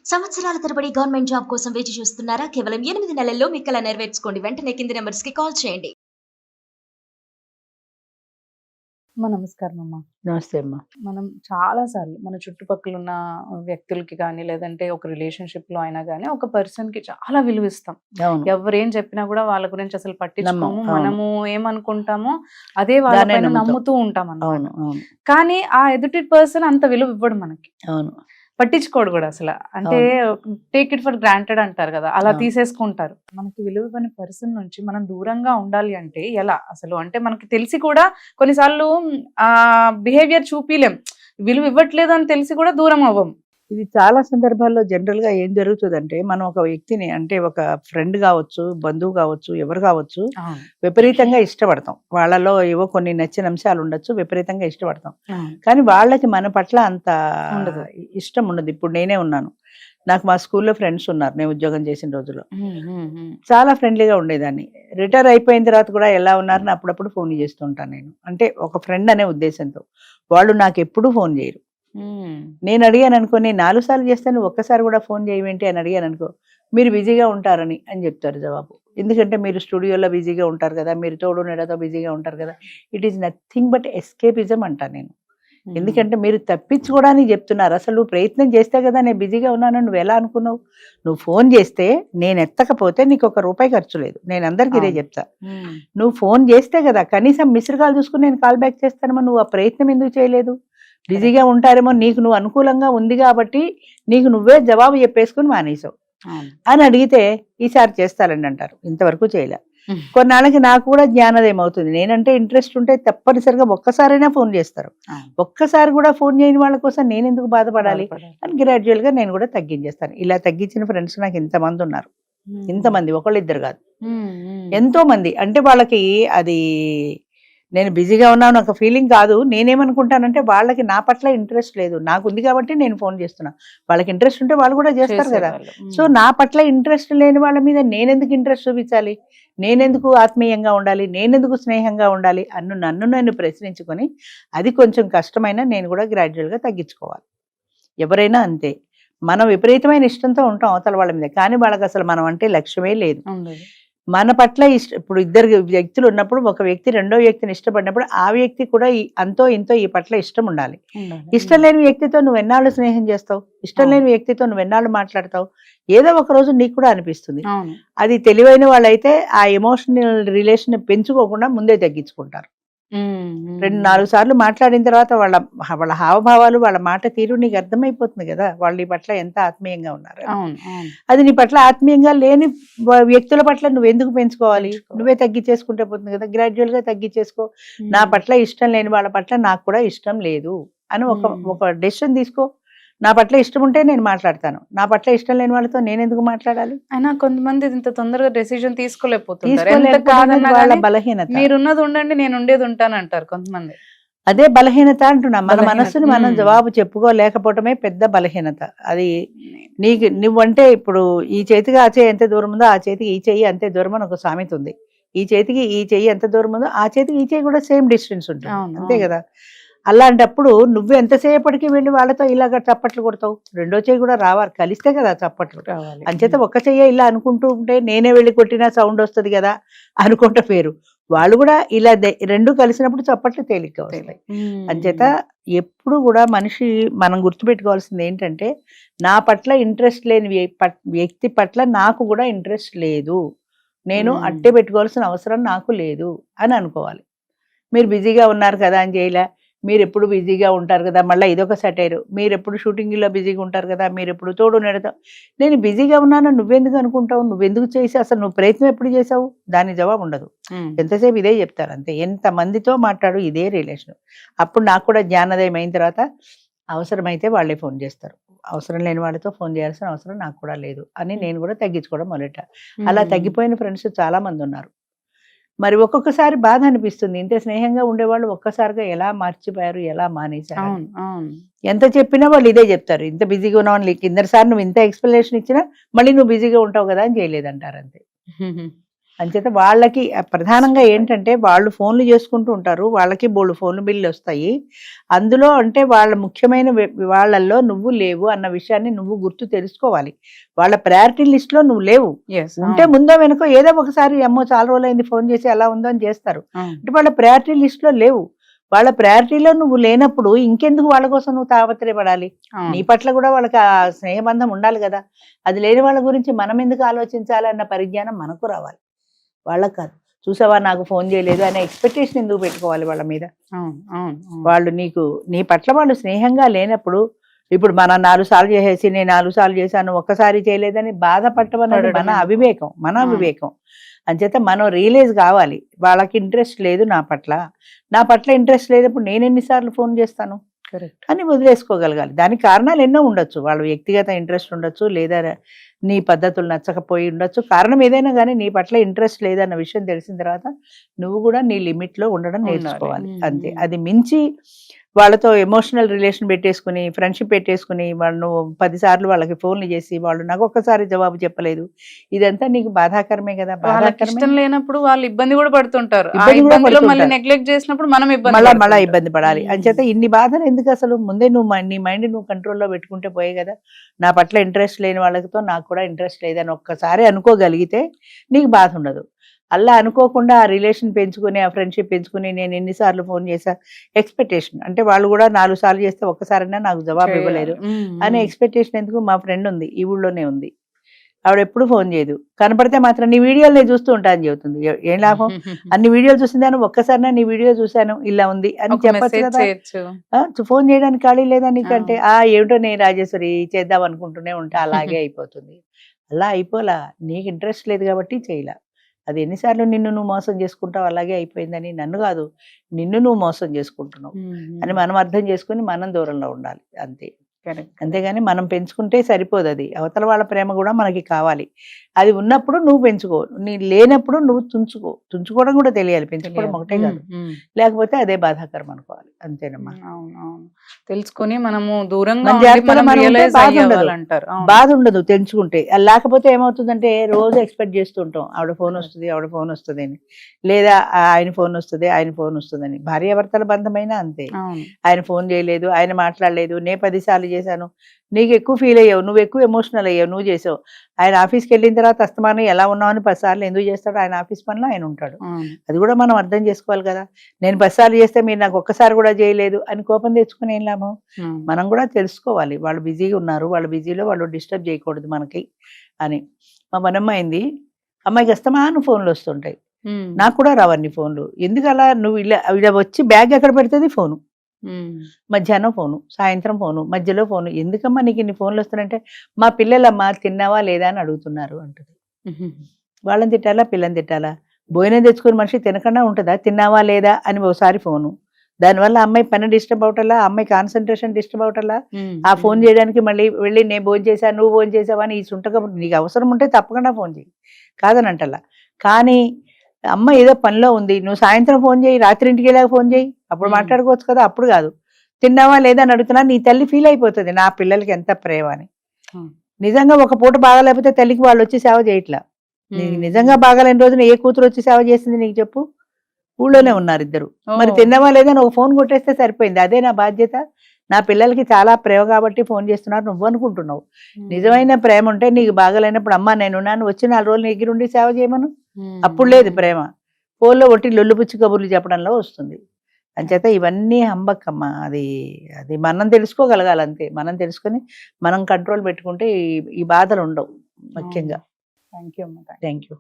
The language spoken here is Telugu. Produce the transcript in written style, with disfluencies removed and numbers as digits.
సంవత్సరాల తరబడి గవర్నమెంట్ జాబ్ కోసం వేచి చూస్తున్నారా? కేవలం 8 నెలల్లో మీ కల నెరవేర్చుకోండి. వెంటనే కింది నంబర్స్‌కి కాల్ చేయండి. అమ్మ నమస్కారం అమ్మ. నమస్తే అమ్మా. మనం చాలా సార్లు మన చుట్టుపక్కల ఉన్న వ్యక్తులకి కానీ లేదంటే ఒక రిలేషన్షిప్ లో అయినా కానీ ఒక పర్సన్ కి చాలా విలువిస్తాం. అవును. ఎవరేం చెప్పినా కూడా వాళ్ళ గురించి అసలు పట్టించుకోము. అవును. మనము ఏమనుకుంటామో అదే వాళ్ళ దాన్నే పైన నమ్ముతాం. నమ్ముతూ ఉంటాం అన్నమాట. అవును. అవును. కానీ ఆ ఎదుటి పర్సన్ అంత విలువ ఇవ్వడు మనకి, అవును. పట్టించుకోడు కూడా అసలు. అంటే టేక్ ఇట్ ఫర్ గ్రాంటెడ్ అంటారు కదా, అలా అవును. తీసేసుకుంటారు. మనకి విలువ ఇవ్వని పర్సన్ నుంచి మనం దూరంగా ఉండాలి అంటే ఎలా అసలు? అంటే మనకి తెలిసి కూడా కొన్నిసార్లు ఆ బిహేవియర్ చూపిలేం, విలువ ఇవ్వట్లేదు అని తెలిసి కూడా దూరం అవ్వం. ఇది చాలా సందర్భాల్లో జనరల్ గా ఏం జరుగుతుందంటే, మనం ఒక వ్యక్తిని అంటే ఒక ఫ్రెండ్ కావచ్చు, బంధువు కావచ్చు, ఎవరు కావచ్చు, విపరీతంగా ఇష్టపడతాం. వాళ్ళలో ఏవో కొన్ని నచ్చిన అంశాలు ఉండొచ్చు, విపరీతంగా ఇష్టపడతాం. కానీ వాళ్ళకి మన పట్ల అంత ఉండదు. ఇష్టం ఉండదు. ఇప్పుడు నేనే ఉన్నాను, నాకు మా స్కూల్లో ఫ్రెండ్స్ ఉన్నారు నేను ఉద్యోగం చేసిన రోజుల్లో. చాలా ఫ్రెండ్లీగా ఉండేదాన్ని. రిటైర్ అయిపోయిన తర్వాత కూడా ఎలా ఉన్నారని అప్పుడప్పుడు ఫోన్ చేస్తుంటాను నేను. అంటే ఒక ఫ్రెండ్ అనే ఉద్దేశంతో. వాళ్ళు నాకు ఎప్పుడూ ఫోన్ చేయరు. నేను అడిగాను అనుకో, నేను 4 సార్లు చేస్తాను, ఒక్కసారి కూడా ఫోన్ చేయమేంటి అని అడిగాను అనుకో, మీరు బిజీగా ఉంటారని అని చెప్తారు జవాబు. ఎందుకంటే మీరు స్టూడియోలో బిజీగా ఉంటారు కదా, మీరు తోడు నీడతో బిజీగా ఉంటారు కదా. It is nothing but escapism అంటాను నేను. ఎందుకంటే మీరు తప్పించుకోవడానికి చెప్తున్నారు. అసలు నువ్వు ప్రయత్నం చేస్తే కదా నేను బిజీగా ఉన్నాను, నువ్వు ఎలా అనుకున్నావు? నువ్వు ఫోన్ చేస్తే నేను ఎత్తకపోతే నీకు ₹1 ఖర్చు లేదు. నేను అందరికి ఇదే చెప్తా. నువ్వు ఫోన్ చేస్తే కదా, కనీసం మిస్డ్ కాల్ చూసుకుని నేను కాల్ బ్యాక్ చేస్తానమ్మా, నువ్వు ఆ ప్రయత్నం ఎందుకు చేయలేదు? బిజీగా ఉంటారేమో, నీకు నువ్వు అనుకూలంగా ఉంది కాబట్టి నీకు నువ్వే జవాబు చెప్పేసుకుని మానేసావు అని అడిగితే ఈసారి చేస్తారండి అంటారు. ఇంతవరకు చేయలే. కొన్నాళ్ళకి నాకు కూడా జ్ఞానోదయం అవుతుంది. నేనంటే ఇంట్రెస్ట్ ఉంటే తప్పనిసరిగా ఒక్కసారైనా ఫోన్ చేస్తారు. ఒక్కసారి కూడా ఫోన్ చేయని వాళ్ళ కోసం నేను ఎందుకు బాధపడాలి అని గ్రాడ్యువల్ గా నేను కూడా తగ్గించేస్తాను. ఇలా తగ్గించిన ఫ్రెండ్స్ నాకు ఇంతమంది ఉన్నారు. ఇంతమంది, ఒకళ్ళు ఇద్దరు కాదు, ఎంతో మంది. అంటే వాళ్ళకి అది నేను బిజీగా ఉన్నాను ఒక ఫీలింగ్ కాదు. నేనేమనుకుంటానంటే వాళ్ళకి నా పట్ల ఇంట్రెస్ట్ లేదు, నాకు ఉంది కాబట్టి నేను ఫోన్ చేస్తున్నా. వాళ్ళకి ఇంట్రెస్ట్ ఉంటే వాళ్ళు కూడా చేస్తారు కదా. సో నా పట్ల ఇంట్రెస్ట్ లేని వాళ్ళ మీద నేనెందుకు ఇంట్రెస్ట్ చూపించాలి? నేనెందుకు ఆత్మీయంగా ఉండాలి? నేనెందుకు స్నేహంగా ఉండాలి? నన్ను నేను ప్రశ్నించుకొని, అది కొంచెం కష్టమైనా నేను కూడా గ్రాడ్యువల్గా తగ్గించుకోవాలి. ఎవరైనా అంతే. మనం విపరీతమైన ఇష్టంతో ఉంటాం అవతల వాళ్ళ మీద, కానీ వాళ్ళకి అసలు మనం అంటే లక్ష్యమే లేదు. మన పట్ల ఇప్పుడు ఇద్దరు వ్యక్తులు ఉన్నప్పుడు, ఒక వ్యక్తి రెండో వ్యక్తిని ఇష్టపడినప్పుడు ఆ వ్యక్తి కూడా అంతో ఇంతో ఈ పట్ల ఇష్టం ఉండాలి. ఇష్టం లేని వ్యక్తితో నువ్వు ఎన్నాళ్ళు స్నేహం చేస్తావు? ఇష్టం లేని వ్యక్తితో నువ్వు ఎన్నాళ్ళు మాట్లాడతావు? ఏదో ఒక రోజు నీకు కూడా అనిపిస్తుంది. అది తెలివైన వాళ్ళైతే ఆ ఎమోషనల్ రిలేషన్ పెంచుకోకుండా ముందే తగ్గించుకుంటారు. 2-4 సార్లు మాట్లాడిన తర్వాత వాళ్ళ హావభావాలు, వాళ్ళ మాట తీరు నీకు అర్థమైపోతుంది కదా, వాళ్ళు నీ పట్ల ఎంత ఆత్మీయంగా ఉన్నారు. అది నీ పట్ల ఆత్మీయంగా లేని వ్యక్తుల పట్ల నువ్వెందుకు పెంచుకోవాలి? నువ్వే తగ్గించేసుకుంటే పోతుంది కదా. గ్రాడ్యువల్ గా తగ్గించేసుకో. నా పట్ల ఇష్టం లేని వాళ్ళ పట్ల నాకు కూడా ఇష్టం లేదు అని ఒక డెసిషన్ తీసుకో. నా పట్ల ఇష్టం ఉంటే నేను మాట్లాడతాను, నా పట్ల ఇష్టం లేని వాళ్ళతో నేను ఎందుకు మాట్లాడాలి? అయినా కొంతమంది ఇంత తొందరగా డెసిషన్ తీసుకోలేకపోతున్నారు. వాళ్ళ బలహీనత. మీరున్నది ఉండండి, నేను ఉండేది ఉంటాను అంటారు కొంతమంది. అదే బలహీనత అంటున్నా. మన మనసుని మనం జవాబు చెప్పుకోలేకపోవటమే పెద్ద బలహీనత. అది నువ్వంటే ఇప్పుడు ఈ చేతికి ఆ చేయి ఎంత దూరం ఉందో, ఆ చేతికి ఈ చెయ్యి అంతే దూరం అని ఒక సామెత ఉంది. ఈ చేతికి ఈ చెయ్యి ఎంత దూరం ఉందో ఆ చేతికి ఈ చెయ్యి కూడా సేమ్ డిస్టెన్స్ ఉంటుంది, అంతే కదా. అలాంటప్పుడు నువ్వు ఎంతసేపటికి వెళ్ళి వాళ్ళతో ఇలాగ చప్పట్లు కొడతావు? రెండో చెయ్యి కూడా రావాలి, కలిస్తే కదా చప్పట్లు రావాలి. అంచేత ఒక్క చెయ్యి ఇలా అనుకుంటూ ఉంటే నేనే వెళ్ళి కొట్టినా సౌండ్ వస్తుంది కదా అనుకుంటే పేరు. వాళ్ళు కూడా ఇలా రెండు కలిసినప్పుడు చప్పట్లు తేలిక వస్తాయి. అంచేత ఎప్పుడు కూడా మనం గుర్తుపెట్టుకోవాల్సింది ఏంటంటే, నా పట్ల ఇంట్రెస్ట్ లేని వ్యక్తి పట్ల నాకు కూడా ఇంట్రెస్ట్ లేదు, నేను అట్టే పెట్టుకోవాల్సిన అవసరం నాకు లేదు అని అనుకోవాలి. మీరు బిజీగా ఉన్నారు కదా అని చేయలే, మీరు ఎప్పుడు బిజీగా ఉంటారు కదా, మళ్ళీ ఇదొక సెటైరు. మీరు ఎప్పుడు షూటింగ్లో బిజీగా ఉంటారు కదా, మీరు ఎప్పుడు తోడు నెడతావు. నేను బిజీగా ఉన్నాను నువ్వెందుకు అనుకుంటావు? నువ్వెందుకు చేసి అసలు నువ్వు ప్రయత్నం ఎప్పుడు చేసావు? దాని జవాబు ఉండదు. ఎంతసేపు ఇదే చెప్తారు అంతే. ఎంతమందితో మాట్లాడు ఇదే రిలేషన్. అప్పుడు నాకు కూడా జ్ఞానోదయం అయిన తర్వాత అవసరమైతే వాళ్ళే ఫోన్ చేస్తారు. అవసరం లేని వాళ్ళతో ఫోన్ చేయాల్సిన అవసరం నాకు కూడా లేదు అని నేను కూడా తగ్గించుకోవడం మొదలెట్టా. అలా తగ్గిపోయిన ఫ్రెండ్స్ చాలా మంది ఉన్నారు. మరి ఒక్కొక్కసారి బాధ అనిపిస్తుంది, ఇంత స్నేహంగా ఉండేవాళ్ళు ఒక్కసారిగా ఎలా మార్చిపోయారు, ఎలా మానేశారు. ఎంత చెప్పినా వాళ్ళు ఇదే చెప్తారు, ఇంత బిజీగా ఉన్నావు, కిందసారి నువ్వు ఇంత ఎక్స్ప్లెనేషన్ ఇచ్చినా మళ్ళీ నువ్వు బిజీగా ఉంటావు కదా అని చేయలేదంటారు అంతే. అంచేత వాళ్ళకి ప్రధానంగా ఏంటంటే వాళ్ళు ఫోన్లు చేసుకుంటూ ఉంటారు, వాళ్ళకి బోళ్ళు ఫోన్ బిల్లు వస్తాయి. అందులో అంటే వాళ్ళ ముఖ్యమైన వాళ్ళల్లో నువ్వు లేవు అన్న విషయాన్ని నువ్వు గుర్తు తెలుసుకోవాలి. వాళ్ళ ప్రయారిటీ లిస్ట్ లో నువ్వు లేవు. ఉంటే ముందో వెనుకో ఏదో ఒకసారి అమ్మో చాలా రోజులైంది ఫోన్ చేసి ఎలా ఉందో అని చేస్తారు. అంటే వాళ్ళ ప్రయారిటీ లిస్ట్ లో లేవు. వాళ్ళ ప్రయారిటీలో నువ్వు లేనప్పుడు ఇంకెందుకు వాళ్ళ కోసం నువ్వు తాపత్రయపడాలి? నీ పట్ల కూడా వాళ్ళకి ఆ స్నేహబంధం ఉండాలి కదా. అది లేని వాళ్ళ గురించి మనం ఎందుకు ఆలోచించాలి అన్న పరిజ్ఞానం మనకు రావాలి, వాళ్ళకి కాదు. చూసావా నాకు ఫోన్ చేయలేదు అనే ఎక్స్పెక్టేషన్ ఎందుకు పెట్టుకోవాలి వాళ్ళ మీద? వాళ్ళు నీ పట్ల వాళ్ళు స్నేహంగా లేనప్పుడు, ఇప్పుడు మనం 4 సార్లు చేసేసి నేను 4 సార్లు చేశాను ఒక్కసారి చేయలేదని బాధపడటం అనేది మన అవివేకం. అంచేత మనం రియలైజ్ కావాలి, వాళ్ళకి ఇంట్రెస్ట్ లేదు నా పట్ల ఇంట్రెస్ట్ లేనప్పుడు నేను ఎన్నిసార్లు ఫోన్ చేస్తాను అని వదిలేసుకోగలగాలి. దానికి కారణాలు ఎన్నో ఉండొచ్చు. వాళ్ళ వ్యక్తిగత ఇంట్రెస్ట్ ఉండొచ్చు, లేదా నీ పద్ధతులు నచ్చకపోయి ఉండొచ్చు. కారణం ఏదైనా కానీ నీ పట్ల ఇంట్రెస్ట్ లేదన్న విషయం తెలిసిన తర్వాత నువ్వు కూడా నీ లిమిట్ లో ఉండడం నేర్చుకోవాలి. అంతే. అది మించి వాళ్ళతో ఎమోషనల్ రిలేషన్ పెట్టేసుకుని, ఫ్రెండ్షిప్ పెట్టేసుకుని వాళ్ళు 10 సార్లు వాళ్ళకి ఫోన్లు చేసి వాళ్ళు నాకు ఒక్కసారి జవాబు చెప్పలేదు, ఇదంతా నీకు బాధాకరమే కదా. ఇష్టం లేనప్పుడు వాళ్ళు ఇబ్బంది కూడా పడుతుంటారు. నెగ్లెక్ట్ చేసినప్పుడు మనం మళ్ళా ఇబ్బంది పడాలి. అంచేత ఇన్ని బాధలు ఎందుకు? అసలు ముందే నీ మైండ్ నువ్వు కంట్రోల్లో పెట్టుకుంటే పోయే కదా. నా పట్ల ఇంట్రెస్ట్ లేని వాళ్ళతో నాకు కూడా ఇంట్రెస్ట్ లేదని ఒక్కసారి అనుకోగలిగితే నీకు బాధ ఉండదు. అలా అనుకోకుండా ఆ రిలేషన్ పెంచుకుని, ఆ ఫ్రెండ్షిప్ పెంచుకుని నేను ఎన్నిసార్లు ఫోన్ చేశా ఎక్స్పెక్టేషన్, అంటే వాళ్ళు కూడా 4 సార్లు చేస్తే ఒక్కసారైనా నాకు జవాబు ఇవ్వలేదు అనే ఎక్స్పెక్టేషన్ ఎందుకు? మా ఫ్రెండ్ ఉంది, ఈ ఊళ్ళోనే ఉంది, ఆవిడ ఎప్పుడు ఫోన్ చేయదు, కనపడితే మాత్రం నీ వీడియోలు నేను చూస్తూ ఉంటా అని చెబుతుంది. ఏం లాభం? అన్ని వీడియోలు చూసిందాను, ఒక్కసారినా నీ వీడియో చూశాను ఇలా ఉంది అని చెప్పచ్చు కదా. ఫోన్ చేయడానికి ఖాళీ లేదా నీకంటే? ఏమిటో నేను రాజేశ్వరి చేద్దాం అనుకుంటూనే ఉంటా, అలాగే అయిపోతుంది. అలా అయిపోలా, నీకు ఇంట్రెస్ట్ లేదు కాబట్టి చేయలా. అది ఎన్నిసార్లు నిన్ను నువ్వు మోసం చేసుకుంటావు, అలాగే అయిపోయిందని. నన్ను కాదు, నిన్ను నువ్వు మోసం చేసుకుంటున్నావు అని మనం అర్థం చేసుకుని మనం దూరంలో ఉండాలి. అంతే. అంతేగాని మనం పెంచుకుంటే సరిపోదు. అది అవతల వాళ్ళ ప్రేమ కూడా మనకి కావాలి. అది ఉన్నప్పుడు నువ్వు పెంచుకో, నీ లేనప్పుడు నువ్వు తుంచుకోవడం కూడా తెలియాలి. పెంచుకోవడం ఒకటే కాదు, లేకపోతే అదే బాధాకరం అనుకోవాలి. అంతేనమ్మా. తెలుసుకొని మనము దూరంగా బాధ ఉండదు తెంచుకుంటే. లేకపోతే ఏమవుతుందంటే రోజు ఎక్స్పెక్ట్ చేస్తుంటాం ఆవిడ ఫోన్ వస్తుంది అని, లేదా ఆయన ఫోన్ వస్తుందని. భార్యాభర్తల బంధమైనా అంతే. ఆయన ఫోన్ చేయలేదు, ఆయన మాట్లాడలేదు, నే 10 సార్లు చేశాను, నీకు ఎక్కువ ఫీల్ అయ్యావు, నువ్వు ఎక్కువ ఎమోషనల్ అయ్యావు, నువ్వు చేసావు. ఆయన ఆఫీస్కి వెళ్ళిన తర్వాత అస్తమానం ఎలా ఉన్నావు అని 10 సార్లు ఎందుకు చేస్తాడు? ఆయన ఆఫీస్ పనిలో ఆయన ఉంటాడు. అది కూడా మనం అర్థం చేసుకోవాలి కదా. నేను 10 సార్లు చేస్తే మీరు నాకు ఒక్కసారి కూడా చేయలేదు అని కోపం తెచ్చుకుని ఏం లాభం? మనం కూడా తెలుసుకోవాలి, వాళ్ళు బిజీగా ఉన్నారు, వాళ్ళ బిజీలో వాళ్ళు డిస్టర్బ్ చేయకూడదు మనకి అని. మా మనమ్మైంది, అమ్మాయికి అస్తమానం ఫోన్లు వస్తుంటాయి, నాకు కూడా రావన్నీ ఫోన్లు. ఎందుకు అలా? నువ్వు ఇలా వచ్చి బ్యాగ్ ఎక్కడ పెడుతుంది? ఫోను. మధ్యాహ్నం ఫోను, సాయంత్రం ఫోను, మధ్యలో ఫోను. ఎందుకమ్మా నీకు ఇన్ని ఫోన్లు వస్తున్నాయంటే, మా పిల్లలమ్మా తిన్నావా లేదా అని అడుగుతున్నారు అంటుంది. వాళ్ళని తిట్టాలా, పిల్లని తిట్టాలా? భోజనం తెచ్చుకుని మనిషి తినకుండా ఉంటుందా? తిన్నావా లేదా అని ఒకసారి ఫోను. దానివల్ల అమ్మాయి పని డిస్టర్బ్ అవటల్లా, అమ్మాయి కాన్సన్ట్రేషన్ డిస్టర్బ్ అవటల్లా. ఆ ఫోన్ చేయడానికి మళ్ళీ వెళ్ళి నేను భోజనం చేశా, నువ్వు భోజనం చేసావా అని ఈ సుంటగా. నీకు అవసరం ఉంటే తప్పకుండా ఫోన్ చేయి, కాదనంటల్లా. కానీ అమ్మ ఏదో పనిలో ఉంది, నువ్వు సాయంత్రం ఫోన్ చేయి, రాత్రి ఇంటికి వెళ్ళాక ఫోన్ చేయి, అప్పుడు మాట్లాడుకోవచ్చు కదా. అప్పుడు కాదు, తిన్నావా లేదా అని అడుగుతున్నా. నీ తల్లి ఫీల్ అయిపోతుంది నా పిల్లలకి ఎంత ప్రేమ అని. నిజంగా ఒక పూట బాగాలేకపోతే తల్లికి వాళ్ళు వచ్చి సేవ చేయట్లా. నీకు నిజంగా బాగాలేని రోజున ఏ కూతురు వచ్చి సేవ చేసింది నీకు చెప్పు? ఊళ్ళోనే ఉన్నారు ఇద్దరు. మరి తిన్నావా లేదా అని ఒక ఫోన్ కొట్టేస్తే సరిపోయింది. అదే నా బాధ్యత. నా పిల్లలకి చాలా ప్రేమ కాబట్టి ఫోన్ చేస్తున్నారు నువ్వు అనుకుంటున్నావు. నిజమైన ప్రేమ ఉంటే నీకు బాగాలేనప్పుడు అమ్మ నేనున్నాను, వచ్చి 4 రోజులు ఎగిరుండి సేవ చేయమను. అప్పుడు లేదు ప్రేమ, ఫోన్లో ఒట్టి లొల్లుపుచ్చి కబుర్లు చెప్పడంలో వస్తుంది. అంచేత ఇవన్నీ హంబక్కమ్మ. అది మనం తెలుసుకోగలగాలి అంతే. మనం తెలుసుకొని మనం కంట్రోల్ పెట్టుకుంటే ఈ బాధలు ఉండవు ముఖ్యంగా. థ్యాంక్ యూ అమ్మ. Thank you.